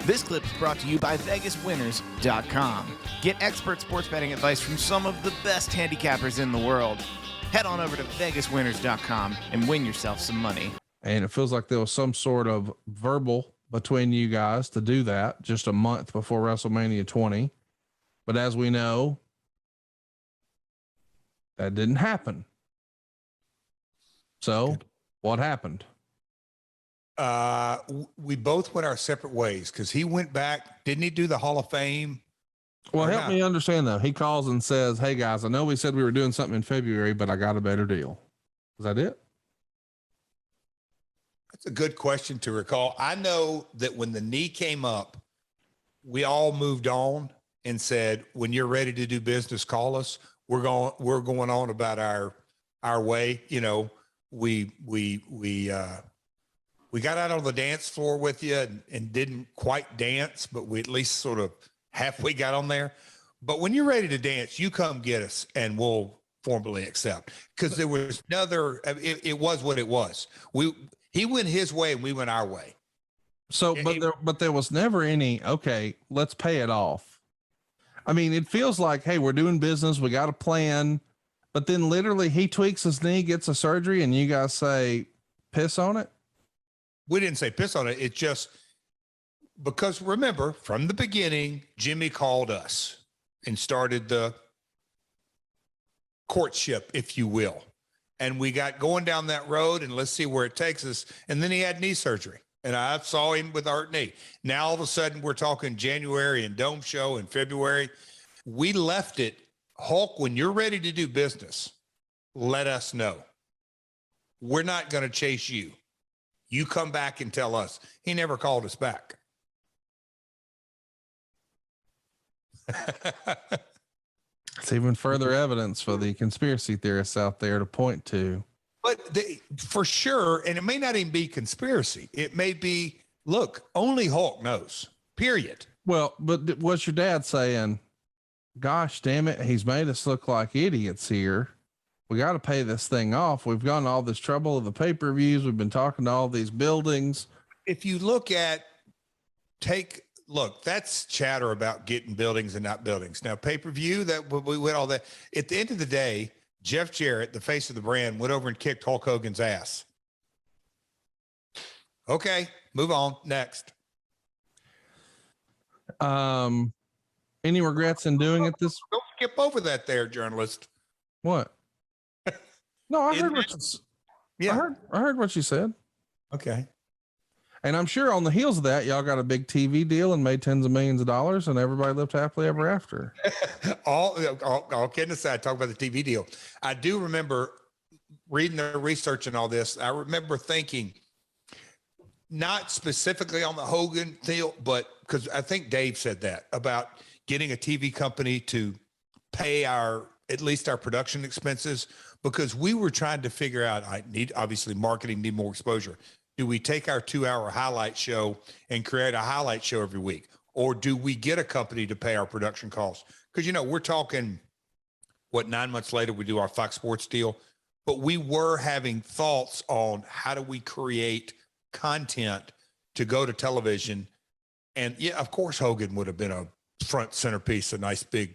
This clip is brought to you by VegasWinners.com. Get expert sports betting advice from some of the best handicappers in the world. Head on over to VegasWinners.com and win yourself some money. And it feels like there was some sort of verbal between you guys to do that just a month before WrestleMania 20. But as we know, that didn't happen. So what happened? We both went our separate ways because he went back. Didn't he do the Hall of Fame? Well, help me understand though. He calls and says, "Hey guys, I know we said we were doing something in February, but I got a better deal." Is that it? That's a good question to recall. I know that when the knee came up, we all moved on and said, "When you're ready to do business, call us. We're going on about our way." You know, we got out on the dance floor with you and didn't quite dance, but we at least sort of halfway got on there. But when you're ready to dance, you come get us and we'll formally accept. Because there was it was what it was. He went his way and we went our way. So, but there was never any, okay, let's pay it off. I mean, it feels like, hey, we're doing business. We got a plan, but then literally he tweaks his knee, gets a surgery, and you guys say, piss on it. We didn't say piss on it. It's just because remember from the beginning, Jimmy called us and started the courtship, if you will. And we got going down that road and let's see where it takes us. And then he had knee surgery and I saw him with a hurt knee. Now, all of a sudden we're talking January and Dome Show in February. We left it. Hulk, when you're ready to do business, let us know. We're not going to chase you. You come back and tell us. He never called us back. It's even further evidence for the conspiracy theorists out there to point to. But for sure, and it may not even be conspiracy. It may be, look, only Hulk knows, period. Well, but what's your dad saying? Gosh, damn it. He's made us look like idiots here. We got to pay this thing off. We've gone to all this trouble of the pay-per-views. We've been talking to all these buildings. If you look at, look, that's chatter about getting buildings and not buildings. Now, pay-per-view, that we went all that. At the end of the day, Jeff Jarrett, the face of the brand, went over and kicked Hulk Hogan's ass. Okay, move on. Next. Any regrets in doing it this? Don't skip over that there, journalist. What? No, I heard what I heard what you said. Okay. And I'm sure on the heels of that, y'all got a big TV deal and made tens of millions of dollars and everybody lived happily ever after. all kidding aside, talk about the TV deal. I do remember reading the research and all this. I remember thinking, not specifically on the Hogan deal, but because I think Dave said that about getting a TV company to pay at least our production expenses, because we were trying to figure out, obviously marketing need more exposure. Do we take our 2-hour highlight show and create a highlight show every week? Or do we get a company to pay our production costs? Because, we're talking, 9 months later, we do our Fox Sports deal, but we were having thoughts on how do we create content to go to television. And yeah, of course, Hogan would have been a front centerpiece, a nice big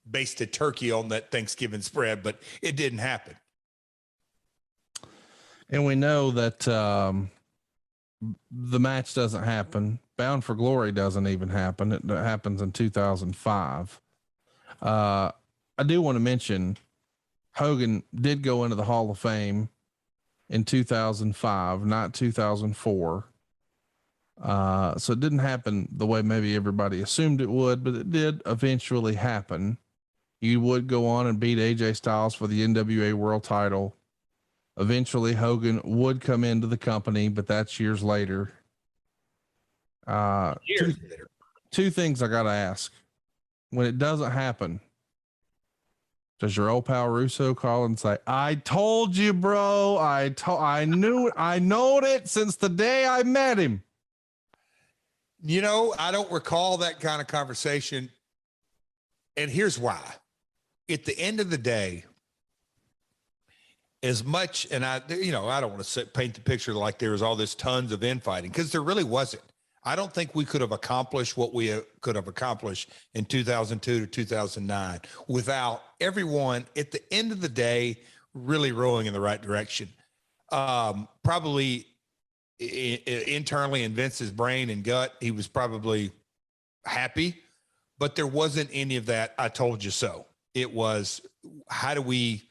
basted turkey on that Thanksgiving spread, but it didn't happen. And we know that the match doesn't happen. Bound for Glory doesn't even happen. It happens in 2005. I do want to mention Hogan did go into the Hall of Fame in 2005, not 2004. So it didn't happen the way maybe everybody assumed it would, but it did eventually happen. You would go on and beat AJ Styles for the NWA World Title. Eventually Hogan would come into the company, but that's years later. Two things I got to ask. When it doesn't happen, does your old pal Russo call and say, I told you, bro, I knew it since the day I met him? I don't recall that kind of conversation. And here's why. At the end of the day, as much, and I don't want to paint the picture like there was all this tons of infighting, because there really wasn't. I don't think we could have accomplished what we could have accomplished in 2002 to 2009 without everyone at the end of the day really rowing in the right direction. Probably internally in Vince's brain and gut, he was probably happy, but there wasn't any of that. I told you so. It was, how do we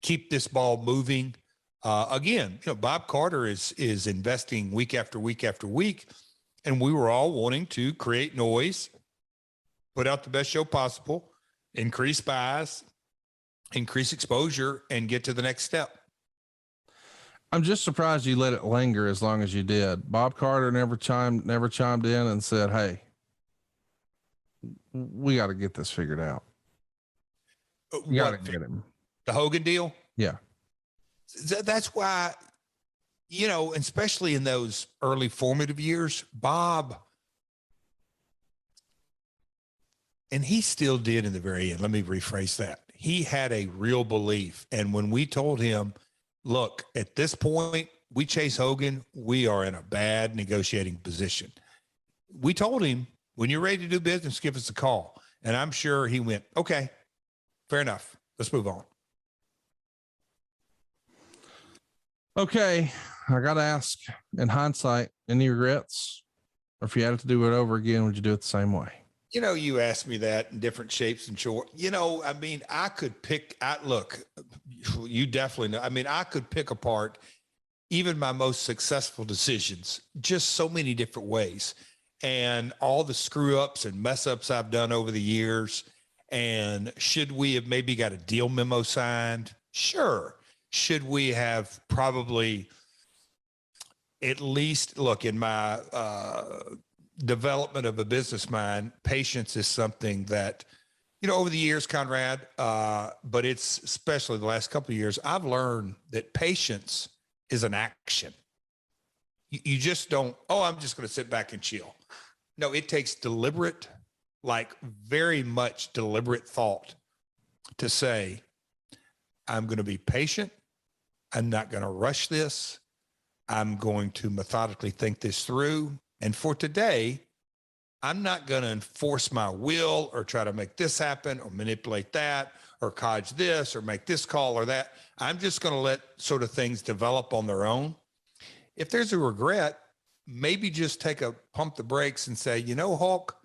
keep this ball moving? Again, Bob Carter is investing week after week after week, and we were all wanting to create noise, put out the best show possible, increase buys, increase exposure, and get to the next step. I'm just surprised you let it linger as long as you did. Bob Carter never chimed in and said, "Hey, we got to get this figured out. We got to get him." The Hogan deal? Yeah. That's why, especially in those early formative years, Bob, and he still did in the very end. Let me rephrase that. He had a real belief. And when we told him, look, at this point, we chase Hogan, we are in a bad negotiating position. We told him, when you're ready to do business, give us a call. And I'm sure he went, okay, fair enough. Let's move on. Okay. I got to ask, in hindsight, any regrets? Or if you had to do it over again, would you do it the same way? You asked me that in different shapes and short. I could pick, look, you definitely know. I could pick apart even my most successful decisions, just so many different ways, and all the screw ups and mess ups I've done over the years. And should we have maybe got a deal memo signed? Sure. Should we have probably at least, look, in my development of a business mind, patience is something that, over the years, Conrad, but it's especially the last couple of years, I've learned that patience is an action. You just don't, I'm just going to sit back and chill. No, it takes deliberate, very much deliberate thought to say, I'm going to be patient. I'm not going to rush this. I'm going to methodically think this through. And for today, I'm not going to enforce my will or try to make this happen or manipulate that or codge this or make this call or that. I'm just going to let sort of things develop on their own. If there's a regret, maybe just pump the brakes and say, Hulk,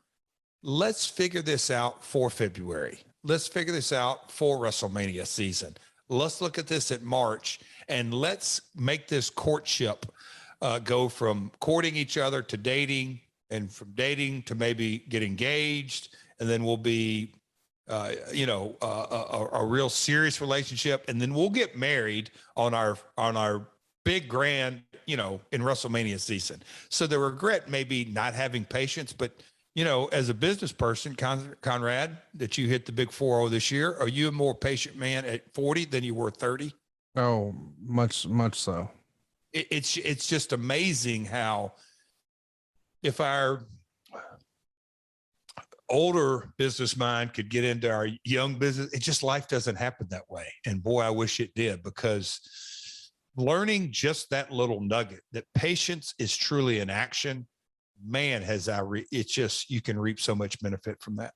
let's figure this out for February. Let's figure this out for WrestleMania season. Let's look at this at March, and let's make this courtship go from courting each other to dating, and from dating to maybe get engaged. And then we'll be, a real serious relationship. And then we'll get married on our big grand, in WrestleMania season. So the regret may be not having patience, but as a business person, Conrad, that you hit the big 4-0 this year, are you a more patient man at 40 than you were 30? Oh, much so. It's just amazing how, if our older business mind could get into our young business, life doesn't happen that way. And boy, I wish it did, because learning just that little nugget, that patience is truly an action, man, you can reap so much benefit from that.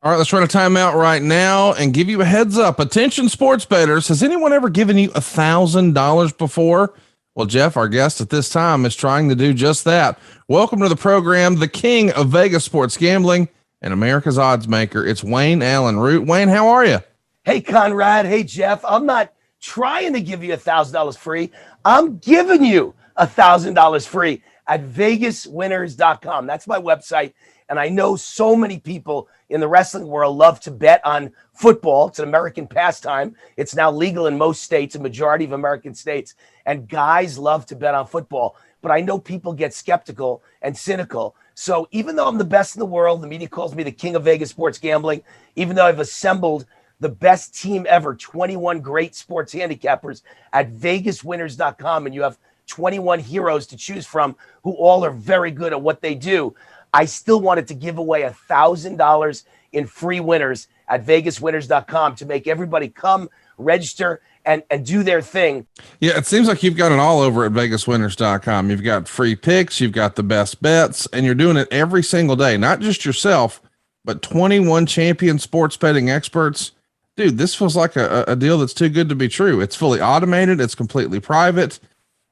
All right, let's run a timeout right now and give you a heads up. Attention, sports bettors. Has anyone ever given you $1,000 before? Well, Jeff, our guest at this time, is trying to do just that. Welcome to the program, the king of Vegas sports gambling and America's odds maker. It's Wayne Allen Root. Wayne, how are you? Hey, Conrad. Hey, Jeff. I'm not trying to give you $1,000 free. I'm giving you $1,000 free at vegaswinners.com. That's my website. And I know so many people in the wrestling world love to bet on football. It's an American pastime. It's now legal in most states, a majority of American states. And guys love to bet on football. But I know people get skeptical and cynical. So even though I'm the best in the world, the media calls me the king of Vegas sports gambling, even though I've assembled the best team ever, 21 great sports handicappers at vegaswinners.com, and you have 21 heroes to choose from who all are very good at what they do, I still wanted to give away $1,000 in free winners at vegaswinners.com to make everybody come, register, and do their thing. Yeah, it seems like you've got it all over at vegaswinners.com. You've got free picks, you've got the best bets, and you're doing it every single day, not just yourself, but 21 champion sports betting experts. Dude, this feels like a deal that's too good to be true. It's fully automated. It's completely private.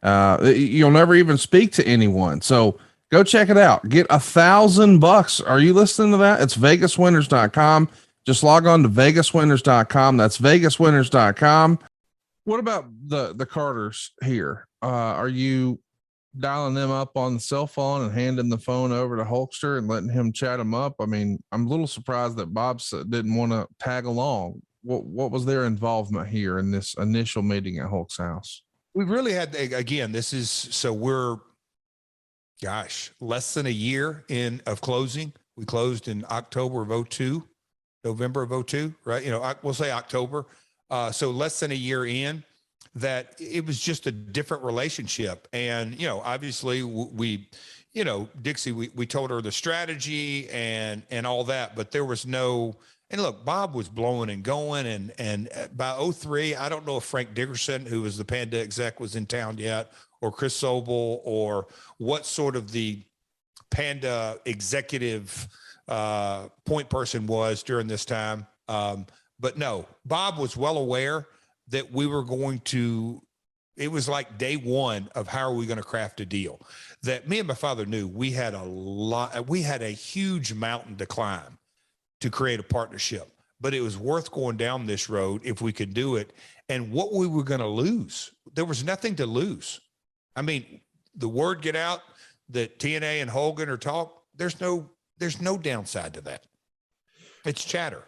You'll never even speak to anyone. So go check it out. Get $1,000. Are you listening to that? It's vegaswinners.com. Just log on to vegaswinners.com. That's vegaswinners.com. What about the Carters here? Are you dialing them up on the cell phone and handing the phone over to Hulkster and letting him chat them up? I mean, I'm a little surprised that Bob didn't want to tag along. What was their involvement here in this initial meeting at Hulk's house? We really had, again, we're, less than a year of closing. We closed in October of 2002, November of 2002, right? We'll say October. So less than a year in, that it was just a different relationship. And, obviously we Dixie, we told her the strategy and all that, but there was no, and look, Bob was blowing and going. And by 2003, I don't know if Frank Dickerson, who was the Panda exec, was in town yet, or Chris Sobel, or what sort of the Panda executive point person was during this time. But no, Bob was well aware that we were going to, it was like day one of how are we going to craft a deal. That me and my father knew we had a huge mountain to climb to create a partnership, but it was worth going down this road if we could do it. And what we were going to lose, there was nothing to lose. I mean, the word get out that TNA and Hogan are talk, there's no downside to that. It's chatter.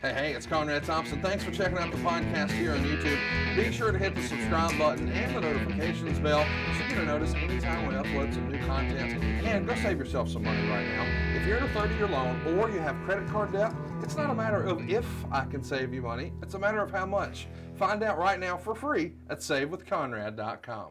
Hey, it's Conrad Thompson. Thanks for checking out the podcast here on YouTube. Be sure to hit the subscribe button and the notifications bell so you get a notice anytime we upload some new content. And go save yourself some money right now. If you're in a 30-year loan or you have credit card debt, it's not a matter of if I can save you money. It's a matter of how much. Find out right now for free at savewithconrad.com.